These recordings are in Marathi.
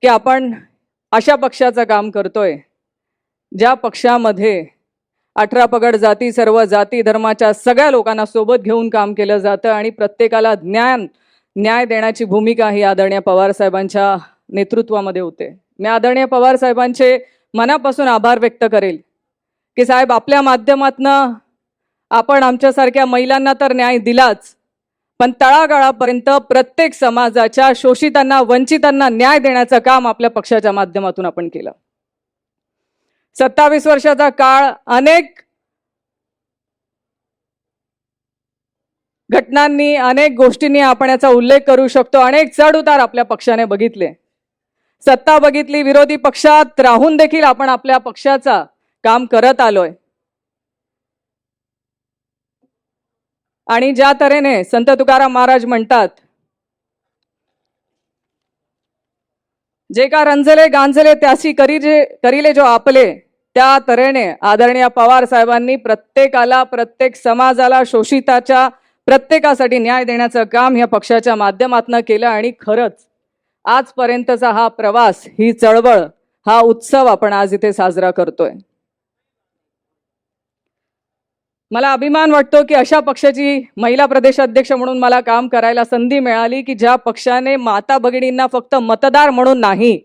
की आपण अशा पक्षाचं काम करतोय ज्या पक्षामध्ये 18 पगड जाती, सर्व जाती धर्माच्या सगळ्या लोकांना सोबत घेऊन काम केलं जातं आणि प्रत्येकाला न्याय देण्याची भूमिका ही आदरणीय पवार साहेबांच्या नेतृत्वामध्ये होते. मी आदरणीय पवार साहेबांचे मनापासून आभार व्यक्त करेल की साहेब, आपल्या माध्यमातनं आपण आमच्यासारख्या महिलांना तर न्याय दिलाच, पण तळागाळापर्यंत प्रत्येक समाजाच्या शोषितांना, वंचितांना न्याय देण्याचं काम आपल्या पक्षाच्या माध्यमातून आपण केलं. 27 वर्षाचा काळ, अनेक घटनांनी, अनेक गोष्टींनी आपण याचा उल्लेख करू शकतो. अनेक चढ उतार आपल्या पक्षाने बघितले, सत्ता बघितली, विरोधी पक्षात राहून देखील आपण आपल्या पक्षाचा काम करत आलोय. आणि ज्या तऱ्हेने संत तुकाराम महाराज म्हणतात, जे का रंजले गांजले त्यासी करिले जो आपले, त्या तऱ्हेने आदरणीय पवार साहेबांनी प्रत्येकाला, प्रत्येक समाजाला, शोषिताच्या प्रत्येकासाठी न्याय देण्याचं काम या पक्षाच्या माध्यमातून केलं. आणि खरंच आजपर्यंतचा हा प्रवास, ही चळवळ, हा उत्सव आपण आज इथे साजरा करतोय. मला अभिमान वाटतो की अशा पक्षाची महिला प्रदेशाध्यक्ष म्हणून मला काम करायला संधी मिळाली की ज्या पक्षाने माता भगिनींना फक्त मतदार म्हणून नाही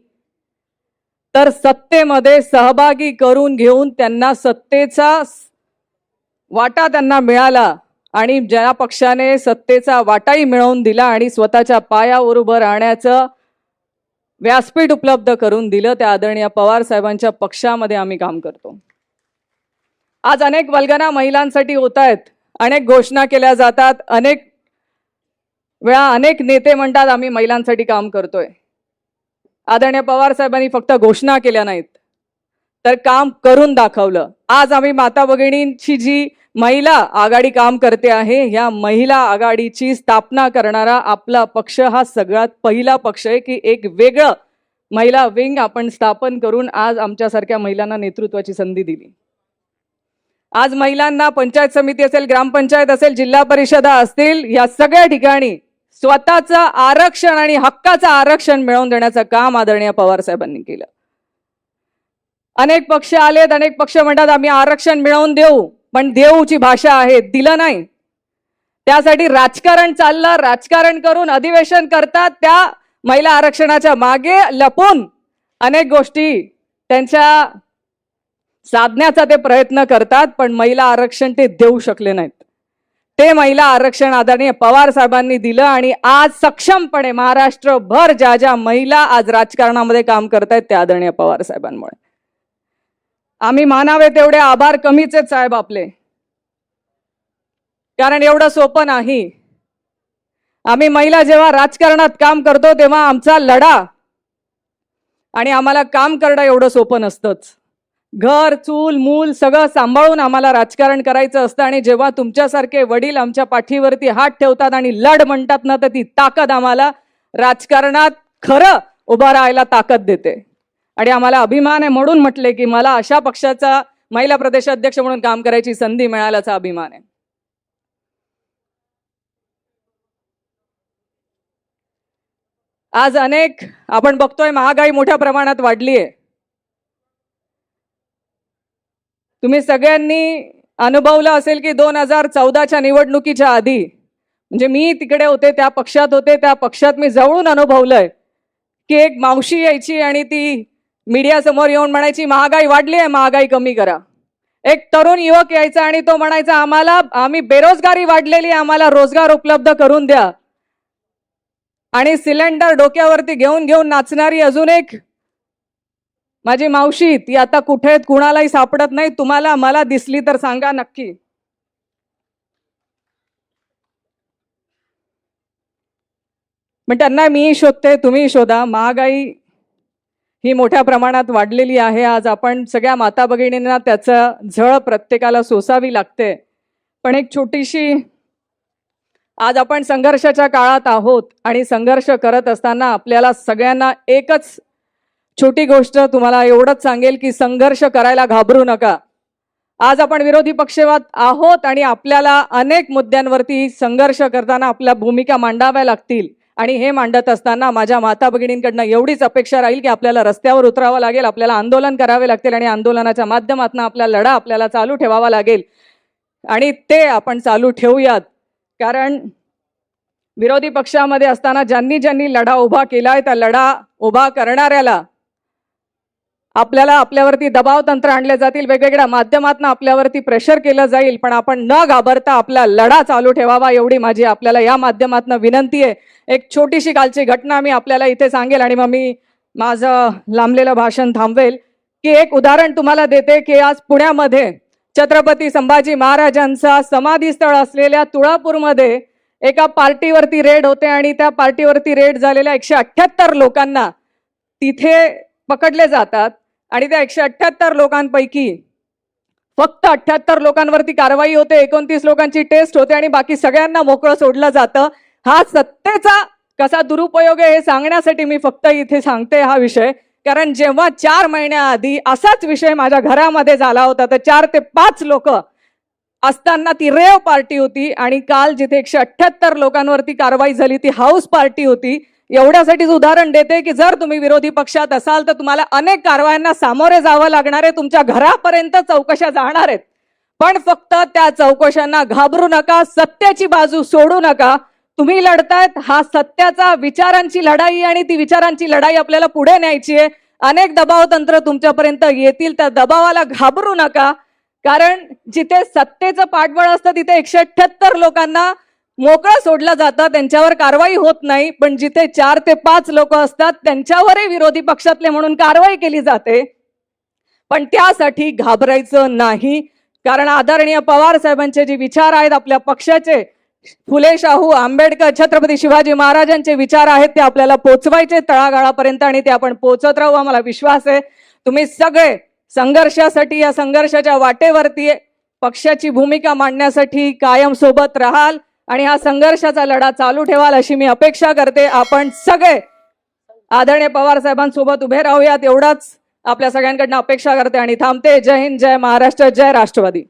तर सत्तेमध्ये सहभागी करून घेऊन त्यांना सत्तेचा वाटा त्यांना मिळाला. आणि ज्या पक्षाने सत्तेचा वाटाही मिळवून दिला आणि स्वतःच्या पायावर उभं राहण्याचं व्यासपीठ उपलब्ध करून दिलं, त्या आदरणीय पवार साहेबांच्या पक्षामध्ये आम्ही काम करतो. आज अनेक वल्गना महिलांसाठी होत आहेत, अनेक घोषणा केल्या जातात, अनेक वेळा अनेक नेते म्हणतात आम्ही महिलांसाठी काम करतोय. आदरणीय पवार साहेबांनी फक्त घोषणा केल्या नाहीत तर काम करून दाखवलं. आज आम्ही माता भगिनींची जी महिला आघाडी काम करते आहे, या महिला आघाडीची स्थापना करणारा आपला पक्ष हा सगळ्यात पहिला पक्ष आहे की एक वेगळं महिला विंग आपण स्थापन करून आज आमच्यासारख्या महिलांना नेतृत्वाची संधी दिली. आज महिलांना पंचायत समिती असेल, ग्रामपंचायत असेल, जिल्हा परिषदा असतील, या सगळ्या ठिकाणी स्वतःचं आरक्षण आणि हक्काचं आरक्षण मिळवून देण्याचं काम आदरणीय पवार साहेबांनी केलं. अनेक पक्ष आलेत, अनेक पक्ष म्हणतात आम्ही आरक्षण मिळवून देऊ, पण देऊची भाषा आहे, दिलं नाही. त्यासाठी राजकारण चाललं, राजकारण करून अधिवेशन करतात, त्या महिला आरक्षणाच्या मागे लपून अनेक गोष्टी त्यांच्या साधण्याचा ते प्रयत्न करतात, पण महिला आरक्षण ते देऊ शकले नाहीत. ते महिला आरक्षण आदरणीय पवार साहेबांनी दिलं आणि आज सक्षमपणे महाराष्ट्रभर ज्या ज्या महिला आज राजकारणामध्ये काम करतायत त्या आदरणीय पवार साहेबांमुळे. आम्ही मानावे तेवढे आभार कमीच आहेत साहेब आपले, कारण एवढं सोपं नाही. आम्ही महिला जेव्हा राजकारणात काम करतो तेव्हा आमचा लढा आणि आम्हाला काम करणं एवढं सोपं नसतंच. घर, चूल, मूल सगळं सांभाळून आम्हाला राजकारण करायचं असतं. आणि जेव्हा तुमच्यासारखे वडील आमच्या पाठीवरती हात ठेवतात आणि लढ म्हणतात ना, तर ती ताकद आम्हाला राजकारणात खरं उभा राहायला ताकद देते. आणि आम्हाला अभिमान आहे, म्हणून म्हटले की मला अशा पक्षाचा महिला प्रदेशाध्यक्ष म्हणून काम करायची संधी मिळाल्याचा अभिमान आहे. आज अनेक आपण बघतोय महागाई मोठ्या प्रमाणात वाढली आहे. तुम्ही सगळ्यांनी अनुभवलं असेल की 2014च्या निवडणुकीच्या आधी, म्हणजे मी तिकडे होते, त्या पक्षात होते, त्या पक्षात मी जवळून अनुभवलंय की एक मावशी यायची आणि ती मीडिया समोर येऊन म्हणायची महागाई वाढली आहे, महागाई कमी करा. एक तरुण युवक यायचा आणि तो म्हणायचा आम्ही बेरोजगारी वाढलेली, आम्हाला रोजगार उपलब्ध करून द्या. आणि सिलेंडर डोक्यावरती घेऊन घेऊन नाचणारी अजून एक माझी मावशी, ती आता कुठे कुणालाही सापडत नाही. तुम्हाला मला दिसली तर सांगा नक्की. पण त्यांना मी शोधते, तुम्ही शोधा. महागाई ही मोठ्या प्रमाणात वाढलेली आहे. आज आपण सगळ्या माता भगिनींना त्याचा झळ प्रत्येकाला सोसावी लागते. पण एक छोटीशी, आज आपण संघर्षाच्या काळात आहोत आणि संघर्ष करत असताना आपल्याला सगळ्यांना एकच छोटी गोष्ट तुम्हाला एवढंच सांगेल की संघर्ष करायला घाबरू नका. आज आपण विरोधी पक्षात आहोत आणि आपल्याला अनेक मुद्द्यांवरती संघर्ष करताना आपल्या भूमिका मांडाव्या लागतील. आणि हे मांडत असताना माझ्या माता भगिनींकडनं एवढीच अपेक्षा राहील की आपल्याला रस्त्यावर उतरावं लागेल, आपल्याला आंदोलन करावे लागतील आणि आंदोलनाच्या माध्यमातून आपला लढा आपल्याला चालू ठेवावा लागेल आणि ते आपण चालू ठेवूयात. कारण विरोधी पक्षामध्ये असताना ज्यांनी ज्यांनी लढा उभा केलाय त्या लढा उभा करणाऱ्याला आपल्याला आपल्यावरती दबाव तंत्र आणले जातील, वेगवेगळ्या माध्यमातून आपल्यावरती प्रेशर केलं जाईल, पण आपण न घाबरता आपला लढा चालू ठेवावा एवढी माझी आपल्याला या माध्यमातून विनंती आहे. एक छोटीशी कालची घटना मी आपल्याला इथे सांगेल आणि मग मी माझं लांबलेलं भाषण थांबवेल. की एक उदाहरण तुम्हाला देते की आज पुण्यामध्ये छत्रपती संभाजी महाराजांचा समाधीस्थळ असलेल्या तुळापूरमध्ये एका पार्टीवरती रेड होते आणि त्या पार्टीवरती रेड झालेल्या 178 लोकांना तिथे पकडले जातात आणि त्या 178 लोकांपैकी फक्त 78 लोकांवरती कारवाई होते, 29 लोकांची टेस्ट होते आणि बाकी सगळ्यांना मोकळं सोडलं जातं. हा सत्तेचा कसा दुरुपयोग आहे हे सांगण्यासाठी मी फक्त इथे सांगते हा विषय. कारण जेव्हा 4 महिन्याआधी असाच विषय माझ्या घरामध्ये झाला होता तर 4 ते 5 लोक असताना ती रेव पार्टी होती आणि काल जिथे 178 लोकांवरती कारवाई झाली ती हाऊस पार्टी होती. एवढ्यासाठीच उदाहरण देते की जर तुम्ही विरोधी पक्षात असाल तर तुम्हाला अनेक कारवायांना सामोरे जावं लागणार आहे, तुमच्या घरापर्यंत चौकशा जाणार आहेत, पण फक्त त्या चौकशांना घाबरू नका, सत्याची बाजू सोडू नका. तुम्ही लढतायत हा सत्याचा विचारांची लढाई आणि ती विचारांची लढाई आपल्याला पुढे न्यायची आहे. अनेक दबाव तंत्र तुमच्यापर्यंत येतील, त्या दबावाला घाबरू नका. कारण जिथे सत्तेचं पाठबळ असतं तिथे 178 लोकांना मोकळं सोडलं जातं, त्यांच्यावर कारवाई होत नाही, पण जिथे 4 ते 5 लोक असतात त्यांच्यावरही विरोधी पक्षातले म्हणून कारवाई केली जाते. पण त्यासाठी घाबरायचं नाही, कारण आदरणीय पवार साहेबांचे जे विचार आहेत आपल्या पक्षाचे, फुले शाहू आंबेडकर छत्रपती शिवाजी महाराजांचे विचार आहेत ते आपल्याला पोचवायचे तळागाळापर्यंत आणि ते आपण पोचत राहू. आम्हाला विश्वास आहे तुम्ही सगळे संघर्षासाठी या संघर्षाच्या वाटेवरती पक्षाची भूमिका मांडण्यासाठी कायम सोबत राहाल आणि हा संघर्षाचा लढा चालू ठेवाल अशी मी अपेक्षा करते. आपण सगळे आदरणीय पवार साहेबांसोबत उभे राहूयात एवढाच आपल्या सगळ्यांकडनं अपेक्षा करते आणि थांबते. जय हिंद, जय महाराष्ट्र, जय राष्ट्रवादी.